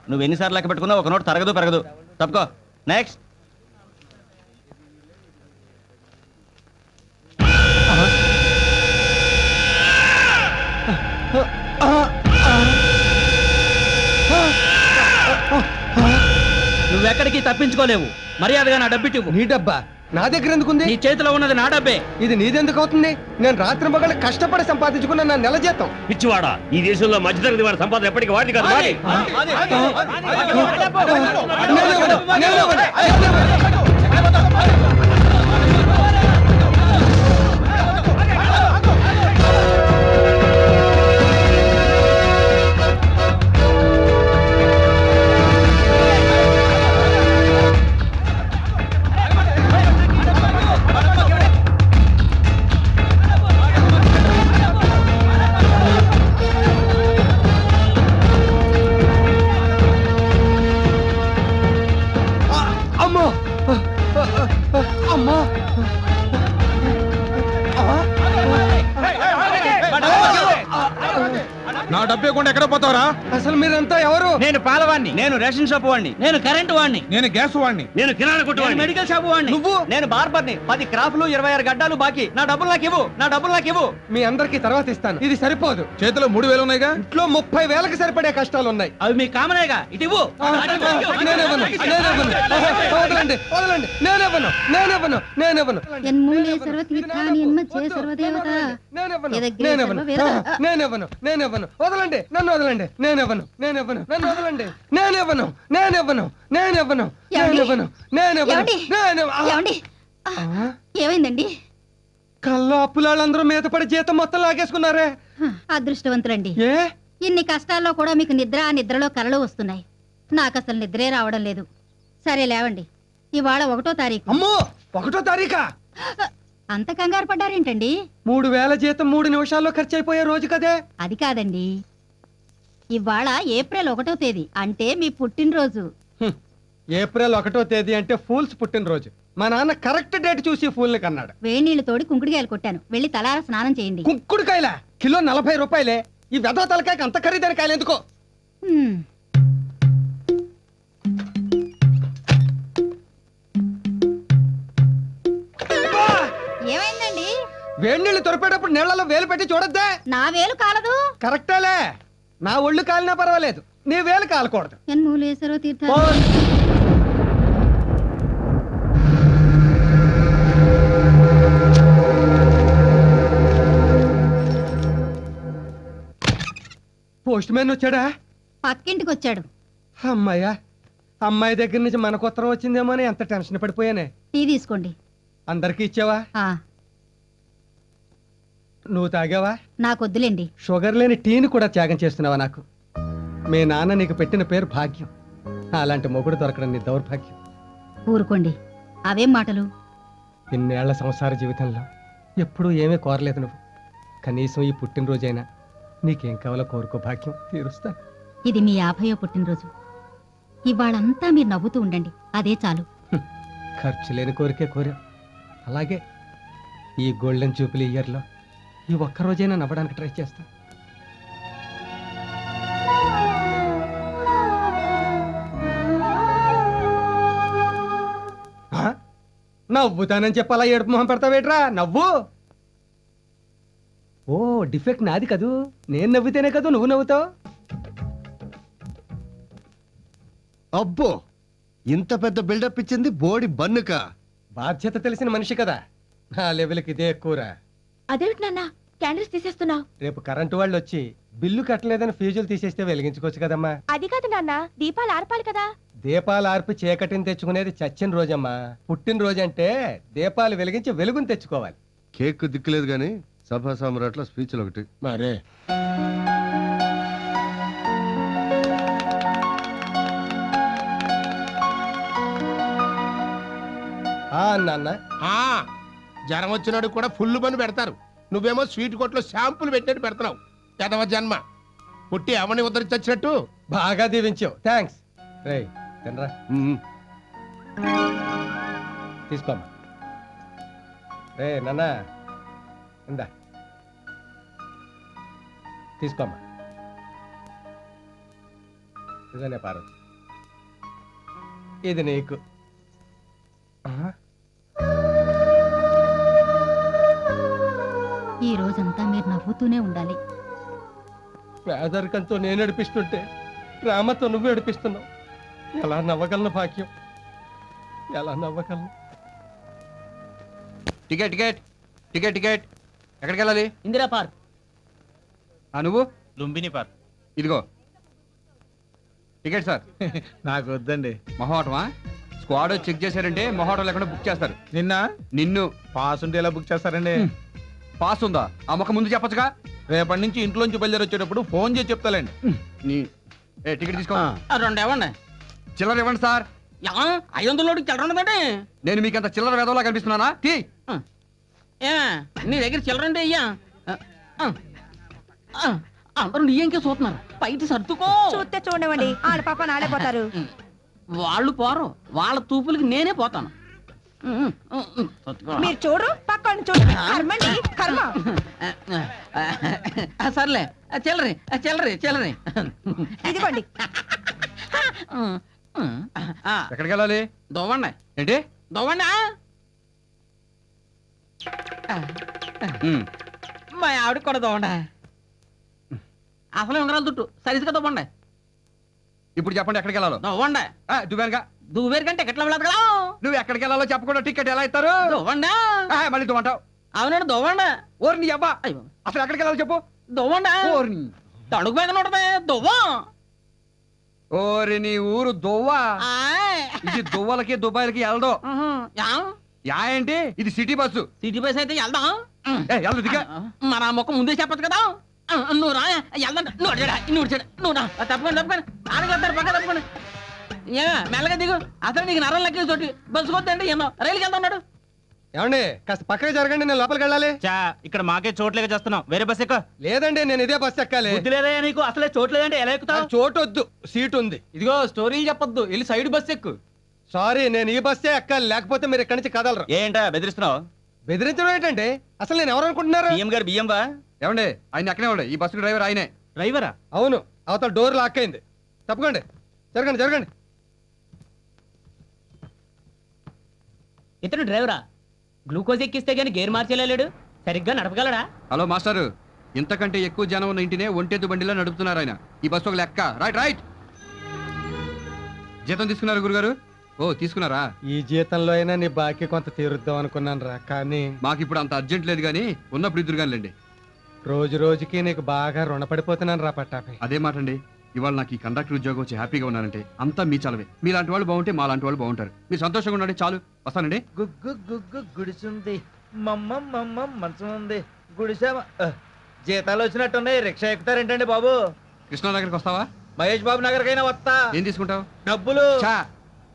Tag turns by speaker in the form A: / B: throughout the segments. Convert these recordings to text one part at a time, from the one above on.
A: నువ్వు ఎన్నిసార్లు లెక్క పెట్టుకున్నా ఒక నోట్ తరగదు పెరగదు. తప్పుకో. నెక్స్ట్. నువ్వెక్కడికి తప్పించుకోలేవు. మర్యాదగా నా డబ్బిటివ్వు.
B: నీ డబ్బా నా దగ్గర ఎందుకుంది?
A: నీ చేతిలో ఉన్నది నా డబ్బే.
B: ఇది నీదెందుకు అవుతుంది? నేను రాత్రి మగళ్ళు కష్టపడి సంపాదించుకున్న నా నెల జీతం.
C: పిచ్చివాడా, ఈ దేశంలో మధ్యతరగతి వాడి సంపాదన ఎప్పటికీ వాడి కాదు.
D: నా డబ్బే కొండ ఎక్కడ పోతావరా?
B: అసలు మీరంతా ఎవరు?
A: నేను పాలవాణ్ణి, నేను రేషన్ షాప్ వాడిని, నేను కరెంటు వాడిని,
D: నేను గ్యాస్ వాడిని,
C: నేను కిరాణా కొట్టు వాడిని,
A: మెడికల్ షాప్ వాడిని.
B: నువ్వు?
A: నేను బార్బర్ని. 10 క్రాఫ్లు 26 గడ్డాలు బాకీ. నా డబ్బులు నాకు ఇవ్వు. నా డబ్బులు నాకు ఇవ్వు.
B: మీ అందరికి తర్వాత ఇస్తాను. ఇది సరిపోదు.
D: చేతిలో 3000 ఉన్నాయిగా.
B: ఇంట్లో 30,000కి సరిపడే కష్టాలు ఉన్నాయి.
A: అవి మీ కామనేగా. ఇటు ఇవ్వు.
B: వదలండి, నన్ను వదలండి. నేనెవను.
E: ఏమైందండి?
B: కల్లో అప్పులాళ్ళందరూ మీద పడి జీతం మొత్తం లాగేసుకున్నారే.
E: అదృష్టవంతులండి.
B: ఏ
E: ఇన్ని కష్టాల్లో కూడా మీకు నిద్రలో కలలు వస్తున్నాయి. నాకు అసలు నిద్రే రావడం లేదు. సరే లేవండి, ఇవాళ 1వ తారీఖు.
B: అమ్మో, 1వ తారీఖా?
E: అంత కంగారు పడ్డారేంటండి?
B: 3000 జీతం 3 నిమిషాల్లో ఖర్చు అయిపోయే రోజు కదే.
E: అది కాదండి, ఇవాళ ఏప్రిల్ 1వ తేదీ, అంటే మీ పుట్టినరోజు.
B: ఏప్రిల్ 1వ తేదీ అంటే ఫూల్స్ పుట్టినరోజు. మా నాన్న కరెక్ట్ డేట్ చూసి ఫూల్ని కన్నాడు.
E: వేణీళ్లు తోడి కుంకుడుకాయలు కొట్టాను. వెళ్ళి తలార స్నానం చేయండి.
B: కుంకుడుకాయల కిలో 40 రూపాయలే. ఈ వెధవ తలకాయకి అంత ఖరీదైన కాయలు ఎందుకో?
E: ఏమైందండి?
B: వేణీళ్లు తొరిపేటప్పుడు నీళ్లలో వేలు పెట్టి చూడద్దే.
E: నా వేలు కాలదు.
B: కరెక్టేలే, నా ఒళ్ళు కాలినా పర్వాలేదు, నీ వేలు కాలకూడదు.
E: ఎన్మూలేశ్వరో తీర్థ.
B: పోస్ట్ మ్యాన్ వచ్చాడా?
E: పక్కింటికి వచ్చాడు.
B: అమ్మాయ్యా, అమ్మాయి దగ్గర నుంచి మనకు ఉత్తరం వచ్చిందేమో అని ఎంత టెన్షన్ పడిపోయానే.
E: టీ తీసుకోండి.
B: అందరికి ఇచ్చావా? నువ్వు తాగావా?
E: నాకొద్దులేండి.
B: షుగర్ లేని టీని కూడా త్యాగం చేస్తున్నావా నాకు? మీ నాన్న నీకు పెట్టిన పేరు భాగ్యం. అలాంటి మొగుడు దొరకడం నీ దౌర్భాగ్యం.
E: ఊరుకోండి, అవేం మాటలు?
B: ఇన్నేళ్ల సంసార జీవితంలో ఎప్పుడూ ఏమీ కోరలేదు నువ్వు. కనీసం ఈ పుట్టినరోజైనా నీకేం కావాలో కోరుకో, భాగ్యం తీరుస్తా.
E: ఇది మీ 50వ పుట్టినరోజు. ఇవాళంతా మీరు నవ్వుతూ ఉండండి, అదే చాలు.
B: ఖర్చు లేని కోరికే కోరావు. అలాగే ఈ గోల్డెన్ జూపిలీ ఇయర్లో ఈ ఒక్కరోజైనా నవ్వడానికి ట్రై చేస్తా. నవ్వుతానని చెప్పి అలా ఏడుపు మొహం పెడతావేట్రా? నవ్వు. ఓ, డిఫెక్ట్ నాది కదూ. నేను నవ్వితేనే కదూ నువ్వు నవ్వుతావు.
F: అబ్బో, ఇంత పెద్ద బిల్డప్ ఇచ్చింది బోడి బన్నుక.
B: బాధ్యత తెలిసిన మనిషి కదా, నా లెవెల్కి ఇదే ఎక్కువరా.
E: అదేమిటి నాన్న క్యాండిల్స్ తీసేస్తున్నావు?
B: రేపు కరెంటు వాళ్ళు వచ్చి బిల్లు కట్టలేదని ఫ్యూజులు తీసేస్తే వెలిగించుకోవచ్చు కదమ్మా.
E: అది కాదు నాన్న, దీపాలు ఆర్పాలి కదా.
B: దీపాలు ఆర్పి చీకటిని తెచ్చుకునేది చచ్చిన రోజమ్మా. పుట్టినరోజు అంటే దీపాలు వెలిగించి వెలుగుని తెచ్చుకోవాలి.
F: కేక్ దిక్కులేదు గాని సభా సామ్రాట్ల స్పీచ్లు ఒకటి మరే.
B: నాన్న,
G: జ్వరం వచ్చినాడు కూడా ఫుల్ పని పెడతారు. నువ్వేమో స్వీట్ కొట్లో షాంపులు పెట్టినట్టు పెడతావు. పెదవ జన్మ. పుట్టి అవని ఉద్ధరించొచ్చినట్టు.
B: బాగా దీవించావు, థ్యాంక్స్. రేయ్ తినరా, తీసుకోమ్మా. రే నాన్న, ఇందా తీసుకోమ్మా. ఇదనే పార్వతి, ఇది నీకు.
E: ఈ రోజంతా మీరు నవ్వుతూనే ఉండాలి.
B: పేదరికంతో నేను ఏడిపిస్తుంటే ప్రేమతో నువ్వు ఏడిపిస్తున్నావు. ఎలా నవ్వగలను భాగ్యం, ఎలా నవ్వగలను?
A: టికెట్ టికెట్ టికెట్ టికెట్ ఎక్కడికి వెళ్ళాలి?
H: ఇందిరా పార్క్.
A: నువ్వు?
H: లుంబిని పార్క్.
A: ఇదిగో టికెట్ సార్.
D: నాకు వద్దండి.
A: మొహోటమా? స్క్వాడ్ చెక్ చేశారంటే మొహోటం లేకుండా బుక్ చేస్తారు. నిన్ను
D: పాస్ ఉంటే ఎలా బుక్ చేస్తారండి?
A: పాస్ ఉందా? ఆ ముఖం ముందు చెప్పొచ్చుగా.
D: రేపటి నుంచి ఇంట్లోంచి బయలుదేరి వచ్చేటప్పుడు ఫోన్ చేసి చెప్తాలండి.
A: టికెట్ తీసుకో.
H: 2 ఇవ్వండి.
A: చిల్లర ఇవ్వండి సార్.
H: 500 చిల్లర ఉండదండి.
A: నేను మీకు అంత చిల్లర వేదవలా కనిపిస్తున్నానా? తీ.
H: నీ దగ్గర చిల్లర అంటే అయ్యా అందరూ నీ ఇంకే చూస్తున్నారు. బయట సర్దుకో.
I: చూస్తే చూడవండి, ఆడ పాప నాడే పోతారు.
H: వాళ్ళు పోరు, వాళ్ళ తూపులకి నేనే పోతాను.
I: మీరు చూడరు, పక్కన చూడండి. కర్మండి, కర్మ.
H: సర్లే, చిల్లరి చిల్లరి చిల్లరి
I: ఇదిగోండి.
A: ఎక్కడికి వెళ్ళాలి?
H: దొవ్వండి.
A: ఏంటి
H: దొవ్వండి. మా ఆవిడకి కూడా దొవ్వండి. అసలు ఉంగరాలు దుట్టు సరిగ్గా దొవ్వండి.
A: ఇప్పుడు చెప్పండి ఎక్కడికి వెళ్ళాలో.
H: దొవ్వండి.
A: దువ్వానుగా.
H: దువ్వేరు కంటే ఎట్లా వెళ్ళదు కదా.
A: నువ్వు ఎక్కడికి వెళ్ళాలో చెప్పకుండా టికెట్ ఎలా ఇస్తారు?
H: దొవ్వండి.
A: మళ్ళీ దువ్వంటావు.
H: అవునండి దొవ్వండి.
A: ఓరి నీ అబ్బా, అసలు ఎక్కడికి వెళ్ళాలో చెప్పు.
H: దొవ్వండి.
A: ఓరి
H: తడుగు మీద ఉంటది దువ్వం.
A: ఓరి నీ ఊరు దువ్వా. ఇది దువ్వలకి దుబాయ్లకి వెళ్దాం. యా ఏంటి? ఇది సిటీ బస్సు.
H: సిటీ బస్ అయితే వెళ్దాం.
A: వెళ్దాం దిగా.
H: మన మొక్క ముందే చెప్పచ్చు కదా. నువ్వు రా వెళ్దాం. నువ్వు రా తప్పకుండా తప్పకుండా ఆడగలుగుతారు పక్క తప్పకుండా. మెల్లగా దిగు. అసలు నీకు నరం లెక్క చోటి బస్సు కొద్దండి ఎన్నో రైలుకి వెళ్తా ఉన్నాడు.
B: ఏమండి కాస్త పక్కకి జరగండి, నేను లోపలికి వెళ్ళాలి.
C: ఇక్కడ మాకే చోట్లేక చేస్తున్నాం. వేరే బస్ ఎక్క.
B: లేదండి, నేను ఇదే బస్సు ఎక్కాలి.
C: లేదయ్యా నీకు అసలే చోట్లేదంటే ఎలా ఎక్కుతావు?
B: చోటు వద్దు, సీట్ ఉంది.
A: ఇదిగో స్టోరీలు చెప్పొద్దు, వెళ్ళి సైడ్ బస్ ఎక్కు.
B: సారీ, నేను ఈ బస్సే ఎక్కాలి, లేకపోతే మీరు ఇక్కడి నుంచి కదలరు.
C: ఏంటా బెదిరిస్తున్నావు?
B: బెదిరించడం ఏంటంటే అసలు నేను ఎవరు అనుకుంటున్నారు?
C: బియ్యం గారు బియ్యం బా.
A: ఏమండి ఆయన ఎక్కడే ఉండే, ఈ బస్సు డ్రైవర్ ఆయనే.
C: డ్రైవరా?
B: అవును, అవతల డోర్ లాక్ అయింది. తప్పకండి, జరగండి జరగండి.
H: ఇతను డ్రైవరా? గ్లూకోజ్ ఎక్కిస్తే గానీ గేర్ మార్చేలేడు, సరిగ్గా నడపగలడా?
A: హలో మాస్టారు, ఇంతకంటే ఎక్కువ జనం ఉన్న ఇంటినే ఒంటెద్దు బండిలో నడుపుతున్నారు ఆయన. ఈ బస్సు ఒక లెక్క. Right right. జీతం తీసుకున్నారు గురుగారు? ఓ తీసుకున్నారా?
B: ఈ జీతంలో అయినా నీ బాకీ కొంత తీరుద్దాం అనుకున్నాను రా, కానీ
A: మాకు ఇప్పుడు అంత అర్జెంట్ లేదు కానీ ఉన్నప్పుడు ఇద్దరు కానిలేండి.
B: రోజు రోజుకి నీకు బాగా రుణపడిపోతున్నాను రా పట్టాపై.
A: అదే మాట అండి. ఇవాళ నాకు ఈ కండక్టర్ ఉద్యోగం వచ్చి హ్యాపీగా ఉన్నానంటే అంతా మీ చలవే. మీలాంటి వాళ్ళు బాగుంటే మా లాంటి వాళ్ళు బాగుంటారు. మీరు సంతోషంగా ఉండండి చాలు. వస్తానండి.
J: గుగ్గు గుగ్గు గుడిసుంది, మమ్మ మంచం ఉంది, గుడిసా. జీతాలు వచ్చినట్టున్నాయి, రిక్షా ఎక్కుతారేంటండి బాబు?
A: కృష్ణానగర్కి వస్తావా?
J: మహేష్ బాబు నగర్కైనా వస్తా.
A: ఏం తీసుకుంటావు?
J: డబ్బులు.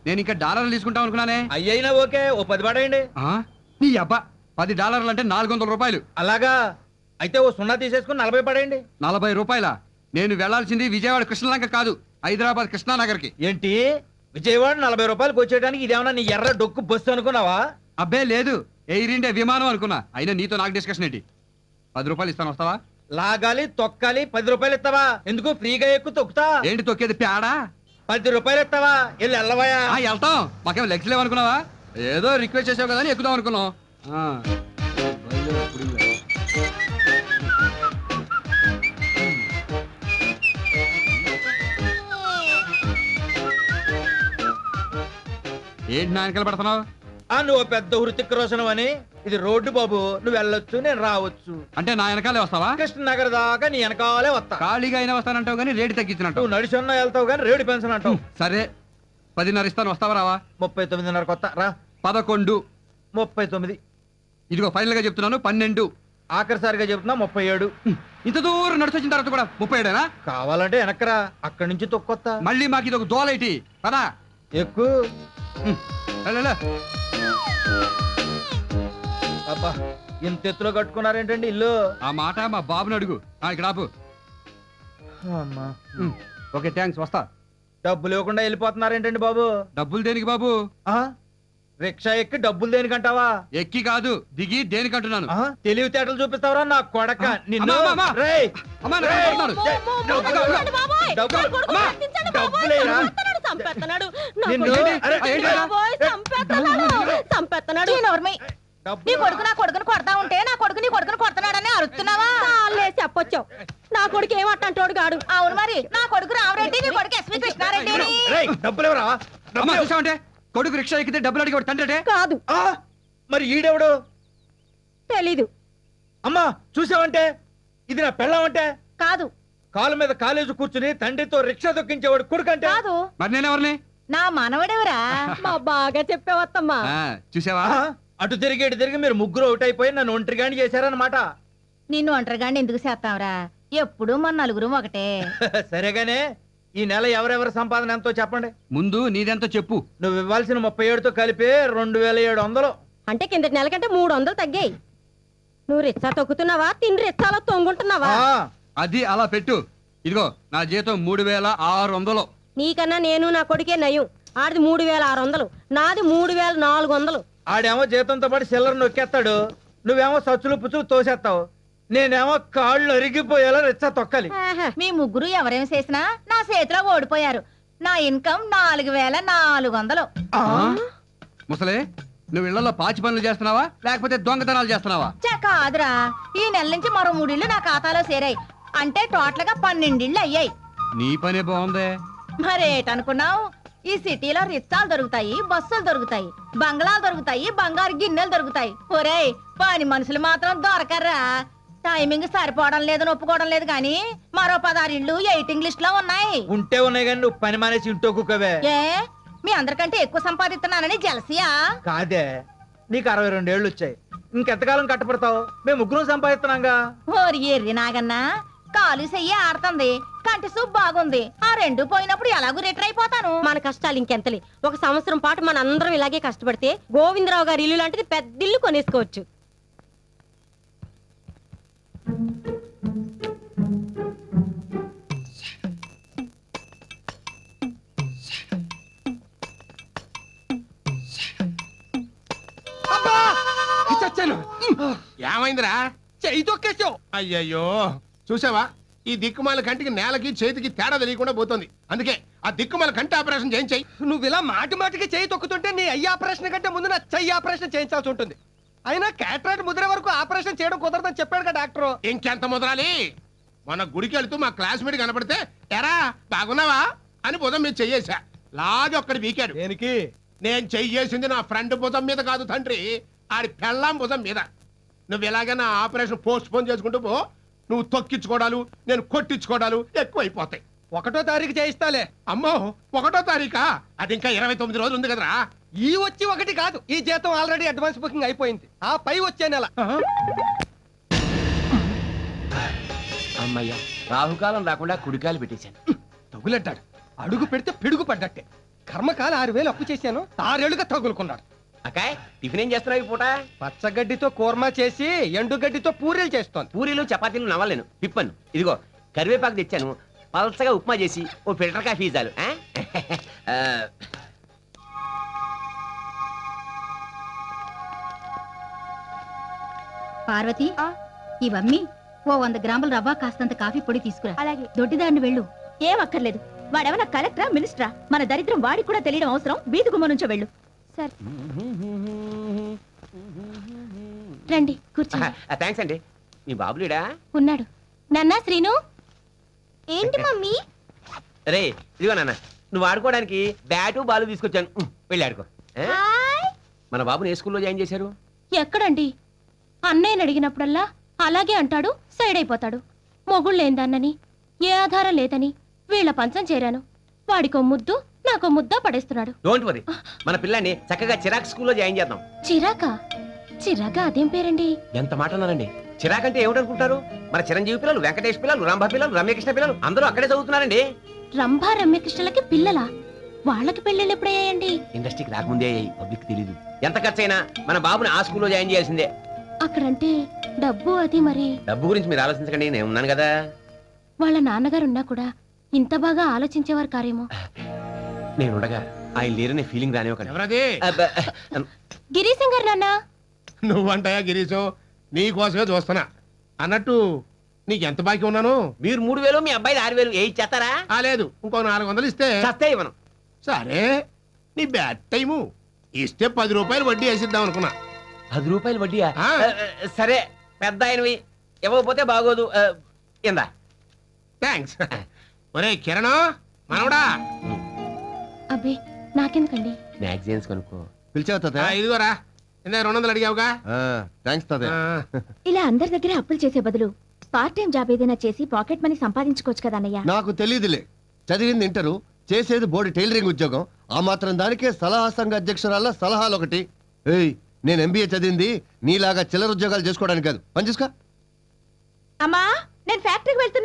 A: నేను ఇంకా డాలర్లు తీసుకుంటాం అనుకున్నానే.
J: అయ్యైనా ఓకే, ఓ 10 పడేయండి.
A: నీ అబ్బా, $10 అంటే 400 రూపాయలు.
J: అలాగా? అయితే ఓ 0 తీసేసుకుని 40 పడేయండి.
A: 40 రూపాయల? నేను వెళ్లాల్సింది విజయవాడ కృష్ణలంక కాదు, హైదరాబాద్ కృష్ణానగర్కి.
J: ఏంటి విజయవాడ 40 రూపాయలకు వచ్చేయడానికి ఇదేమన్నా నీ ఎర్ర డొక్కు బస్సు అనుకున్నావా?
A: అబ్బే లేదు, ఎయిర్ ఇండియా విమానం అనుకున్నా. అయినా నీతో నాకు డిస్కషన్ ఏంటి? 10 రూపాయలు ఇస్తాను, వస్తావా?
J: లాగాలి తొక్కాలి, 10 రూపాయలు ఇస్తావా? ఎందుకు ఫ్రీగా ఎక్కువ తొక్కుతా?
A: ఏంటి తొక్కేది పేడా?
J: 10 రూపాయలు ఇస్తావా? వెళ్ళి వెళ్ళవయా.
A: వెళ్తాం, మాకేం లెగ్స్ లేవనుకున్నావా? ఏదో రిక్వెస్ట్ చేసావు కదా అని ఎక్కుదాం అనుకున్నాం. ఏంటి నా వెనకాల పడుతున్నావు?
J: నువ్వు పెద్ద హృతిక్ రోషన్ అని. ఇది రోడ్డు బాబు, నువ్వు వెళ్ళొచ్చు నేను రావచ్చు.
A: అంటే నా వెనకాలే వస్తావా?
J: కృష్ణనగర్ దాకా నీ వెనకాలే వస్తా.
A: ఖాళీగా అయినా వస్తానంటావు కానీ రేటు తగ్గించినట్టు.
J: నువ్వు నడిచొన్నా వెళ్తావు కానీ రేటు పెన్షన్ అంటావు.
A: సరే 10:30 ఇస్తాను, వస్తావా రావా?
J: 39:30 కొత్త రా.
A: 11.
J: 39.
A: ఇదిగో ఫైనల్ గా చెప్తున్నాను 12.
J: ఆఖరిసారిగా చెప్తున్నా 37.
A: ఇంత దూరం నడిచి వచ్చిన తర్వాత కూడా 37
J: కావాలంటే వెనకరా, అక్కడి నుంచి తొక్కొత్తా.
A: మళ్ళీ మాకు ఇది ఒక దోలైటి పదా
J: ఎక్కువ. అబ్బా, ఇంత ఎత్తులో కట్టుకున్నారేంటండి ఇల్లు?
A: ఆ మాట మా బాబుని అడుగు. ఇక్కడ ఆపు. ఓకే థ్యాంక్స్, వస్తా.
J: డబ్బులు ఇవ్వకుండా వెళ్ళిపోతున్నారేంటండి బాబు?
A: డబ్బులు దేనికి బాబు?
J: రిక్షా ఎక్కి డబ్బులు దేనికంటావా?
A: ఎక్కి కాదు దిగి దేనికంటున్నాను.
J: తెలివితేటలు చూపిస్తావరా నా కొడక నిన్ను.
A: అమ్మా, అమ్మా, అమ్మా.
J: రేయ్,
A: అమ్మా, నన్ను
J: రేయ్,
A: కొడుతున్నాడు.
J: డబ్బులేరా? నిన్ను
I: నీ కొడుకు నా కొడుకుని కొడతా ఉంటే నా కొడుకు నీ కొడుకుని కొడుతున్నాడని అరుస్తున్నావా? చెప్పొచ్చావు. నా కొడుకు ఏమంటాడు గాడు. అవును మరి, నా కొడుకు రామరెడ్డి, నీ కొడుకు ఎస్వి కృష్ణారెడ్డి.
J: డబ్బులేవరా?
A: అమ్మా చూసావంటే కొడుకు రిక్షా ఎక్కితే డబ్బులు అడిగి తండ్రి
I: కాదు.
J: మరి ఈడెవడు?
I: తెలీదు.
J: అమ్మా చూసావంటే ఇది నా పెళ్ళామంటే
I: కాదు.
J: కాలు మీద కాలేజీ కూర్చుని తండ్రితో రిక్షా దొక్కించేవాడు కొడుకంటే
I: కాదు.
A: మరి నేనెవరిని?
I: నా మనవడెవరా? మా బాగా చెప్పేవత్తమ్మా.
A: చూసావా?
J: అటు తిరిగి ఇటు తిరిగి మీరు ముగ్గురు ఒకటైపోయి నన్ను ఒంటరిగాని చేశారన్నమాట.
I: నిన్ను ఒంటరిగాని ఎందుకు చేస్తావురా? ఎప్పుడు మన నలుగురు ఒకటే.
J: సరేగానే ఈ నెల ఎవరెవరి సంపాదన ఎంతో చెప్పండి.
A: ముందు నీదెంతో చెప్పు.
J: నువ్వు ఇవ్వాల్సిన 37తో కలిపి 2700.
I: అంటే కిందటి నెల కంటే 300 తగ్గాయి. నువ్వు రిచ్చా తొక్కుతున్నావా? తిని రిచ్చాలో తొంగుంటున్నావా?
A: అది అలా పెట్టు. ఇదిగో నా జీతం 3600.
I: నీకన్నా నేను నా కొడుకే నయం. ఆడిది 3600, నాది 3400.
J: ఆడేమో జీతంతో పాటు సిల్లర్ నొక్కేస్తాడు, నువ్వేమో సచ్చులు పుచ్చులు తోసేస్తావు, నేనేమో కాళ్ళు అరిగిపోయేలా రిచ్చా తొక్కాలి.
I: మీ ముగ్గురు ఎవరేం చేసినా నా చేతిలో ఓడిపోయారు. నా ఇన్కమ్ 4400.
A: ముసలే, నువ్వు ఇళ్లలో పాచి పనులు చేస్తున్నావా లేకపోతే దొంగతనాలు చేస్తున్నావా?
I: కాదురా, ఈ నెల నుంచి మరో 3 ఇళ్ళు నా ఖాతాలో చేరాయి. అంటే టోటల్ గా 12 ఇళ్ళు అయ్యాయి.
A: నీ పనే బాగుందే.
I: మరేటనుకున్నావు? ఈ సిటీలో రిచ్చాలు దొరుకుతాయి, బస్సులు దొరుకుతాయి, బంగ్లాలు దొరుకుతాయి, బంగారు గిన్నెలు దొరుకుతాయి. ఒరేయ్, పని మనుషులు మాత్రం దొరకర్రా. టైమింగ్ సరిపోవడం లేదని ఒప్పుకోవడం లేదు కానీ మరో 16 ఇళ్ళు వెయిటింగ్ లిస్ట్ లో ఉన్నాయి.
J: ఉంటే ఉన్నాయి కానీ నువ్వు పని మానేసి ఇంటో కుక్కవే.
I: ఏ మీ అందరికంటే ఎక్కువ సంపాదిస్తున్నానని జలసియా?
J: కాదే, నీకు 62 ఏళ్ళు వచ్చాయి, ఇంకెంతకాలం కట్టపడతావు? మేము ముగ్గురు సంపాదిస్తున్నాంగా.
I: ఓరి ఎర్రి నాగన్నా, కాలు చెయ్యి ఆడుతుంది, కంటి సూప్ బాగుంది. ఆ 2 పోయినప్పుడు ఎలాగూ రిటర్ అయిపోతాను.
K: మన కష్టాలు ఇంకెంతలే. 1 సంవత్సరం పాటు మన అందరం ఇలాగే కష్టపడితే గోవిందరావు గారి ఇల్లు లాంటిది పెద్ద ఇల్లు కొనేసుకోవచ్చు.
G: ఏమైందిరా?
B: చెయ్యి తొక్కేసావు.
G: అయ్యయ్యో, చూసావా? ఈ దిక్కుమాల కంటికి నేలకి చేతికి తేడా తెలియకుండా పోతుంది. అందుకే ఆ దిక్కుమాల కంటి ఆపరేషన్ చేయించాయి.
B: నువ్వు ఇలా మాటికి చెయ్యి తొక్కుతుంటే నీ అయ్యి ఆపరేషన్ కంటే ముందు నా చెయ్యి ఆపరేషన్ చేయించాల్సి ఉంటుంది. అయినా క్యాటరాక్ట్ ముద్ర వరకు ఆపరేషన్ చేయడం కుదరదని చెప్పాడు కదా డాక్టర్.
G: ఇంకెంత ముదరాలి? మన గుడికి వెళ్తూ మా క్లాస్మేట్ కనపడితే ఎరా బాగున్నావా అని భుజం మీద చెయ్యేశా. లాగి ఒక్కడి వీకాడు.
B: దేనికి?
G: నేను చెయ్యేసింది నా ఫ్రెండ్ భుజం మీద కాదు తండ్రి, ఆడి పెళ్ళాం భుజం మీద. నువ్వు ఎలాగ నా ఆపరేషన్ పోస్ట్ పోన్ చేసుకుంటూ పో, నువ్వు తొక్కించుకోవడాలు నేను కొట్టించుకోవడాలు ఎక్కువైపోతాయి.
B: 1వ తారీఖు చేయిస్తాలే.
G: అమ్మో, 1వ తారీఖా? అది ఇంకా 29 రోజులు ఉంది కదరా.
B: ఈ వచ్చి 1 కాదు, ఈ జీతం ఆల్రెడీ అడ్వాన్స్ బుకింగ్ అయిపోయింది. ఆ పై వచ్చే నెల.
L: అమ్మయ్య, రాహుకాలం రాకుండా కుడికాయలు పెట్టేశాను.
B: తగులడ్డాడు. అడుగు పెడితే పిడుగు పడ్డట్టే. కర్మకాల 6000 అప్పు చేశాను, 6 ఏళ్లుగా తగులుకున్నాడు.
L: అకాయ్, టిఫిన్ ఏం చేస్తున్నావు ఈ పూట?
B: పచ్చగడ్డితో కూర్మా చేసి ఎండుగడ్డితో పూరీలు చేస్తోంది.
L: పూరీలు చపాతీలు నవ్వలేను, పిప్పను. ఇదిగో కరివేపాకు తెచ్చాను, పలసగా ఉప్మా చేసి ఓ ఫిల్టర్ కాఫీ చాలు.
E: పార్వతి, ఇవన్నీ ఓ 100 గ్రాముల రవ్వ, కాస్తంత కాఫీ పొడి తీసుకురా.
I: అలాగే.
E: దొడ్డిదాన్ని వెళ్ళు.
I: ఏం అక్కర్లేదు. వాడేమన్నా కలెక్టరా, మినిస్టరా? మన దరిద్రం వాడికి కూడా తెలియడం అవసరం. వీధి గుమ్మ నుంచో వెళ్ళు.
E: సరే రండి, కూర్చోండి.
L: థ్యాంక్స్ అండి. మీ బాబులేడా?
E: ఉన్నాడు. నాన్న శ్రీను.
I: ఏంటి మమ్మీ?
L: రే ఇదిగో నాన్న, నువ్వు ఆడుకోవడానికి బ్యాటు బాలు తీసుకొచ్చాను, వెళ్ళి ఆడుకో. మన బాబుని ఏ స్కూల్లో జాయిన్ చేశారు?
E: ఎక్కడండి? అన్నయ్యని అడిగినప్పుడల్లా అలాగే అంటాడు, సైడ్ అయిపోతాడు. మొగుళ్ళేందన్నని, ఏ ఆధారం లేదని వీళ్ళ పంచం చేరాను. వాడికో ముద్దు, నాకో ముద్ద పడేస్తున్నాడు.
L: డోంట్ వరీ, మన పిల్లాన్ని చక్కగా చిరాక్ స్కూల్లో జాయిన్ చేద్దాం.
E: చిరాకా? చిరాకా అదేం పేరండి?
L: ఎంత మాట అన్నారండి. చిరాక్ అంటే ఏమిటనుకుంటారు? మన చిరంజీవి పిల్లలు, వెంకటేష్ పిల్లలు, రంభ పిల్లలు, రమ్యకృష్ణ పిల్లలు అందరూ అక్కడే చదువుతున్నారండి.
E: రంభా రమ్యకృష్ణలకి పిల్లలా? వాళ్ళకి పెళ్ళిళ్ళు ఎప్పుడయ్యాయండి?
L: ఇండస్ట్రీకి రాకముందే అయ్యాయి, పబ్లిక్ తెలీదు. ఎంత ఖర్చైనా మన బాబుని ఆ స్కూల్లో జాయిన్ చేయాల్సిందే.
E: అక్కడంటే డబ్బు అది మరి.
L: డబ్బు గురించి మీరు ఆలోచించకండి, నేను ఉన్నాను కదా.
E: వాళ్ళ నాన్నగారు ఉన్నా కూడా ఇంత బాగా ఆలోచించేవారు కారేమో.
L: నేనుండగా ఆయన లేరనే ఫీలింగ్ రానివ్వకండి.
G: ఎవరది?
E: గిరీశం గారు నాన్న.
G: నువ్వంటాయా గిరీశం, నీకోసమే చూస్తున్నా. అన్నట్టు నీకెంత బాకీ ఉన్నాను?
L: మీరు 3000, మీ అబ్బాయి 6000 ఏ ఇచ్చేస్తారా?
G: లేదు, ఇంకో 400 ఇస్తే
L: చస్తే ఇవ్వను.
G: సరే, నీ బ్యాడ్ టైము. ఇస్తే 10 రూపాయలు వడ్డీ వేసిద్దాం అనుకున్నా.
L: 10 రూపాయలు వడ్డీయా? సరే, పెద్ద ఆయనవి ఇవ్వకపోతే బాగోదు. ఇందా.
G: థ్యాంక్స్. ఒరే కిరణ్ మనవడా.
E: అబ్బే నాకెందుకండి?
L: మ్యాగజైన్స్ కొనుక్కో.
F: పిలిచావు తాతయ్య?
G: ఇదిగోరా, ఇందా 200 అడిగావుగా.
F: థ్యాంక్స్ తాతయ్య.
I: ఇలా అందరి దగ్గర అప్పులు చేసే బదులు పార్ట్ టైం జాబ్ ఏదైనా చేసి పాకెట్ మనీ సంపాదించుకోవచ్చు కదా అన్నయ్య.
F: నాకు తెలియదులే, చదివింది ఇంటరు, చేసేది బోర్డు టైలరింగ్ ఉద్యోగం. ఆ మాత్రం దానికే సలహా సంఘ అధ్యక్షురాల సలహాలు ఒకటి. ఏయ్, నేను ఎంబీఏ చదివింది నీలాగా చిల్లర ఉద్యోగాలు చేసుకోవడానికి కాదు. పని చూసుకో.
I: అమ్మా, నేను ఫ్యాక్టరీకి వెళ్తున్నా.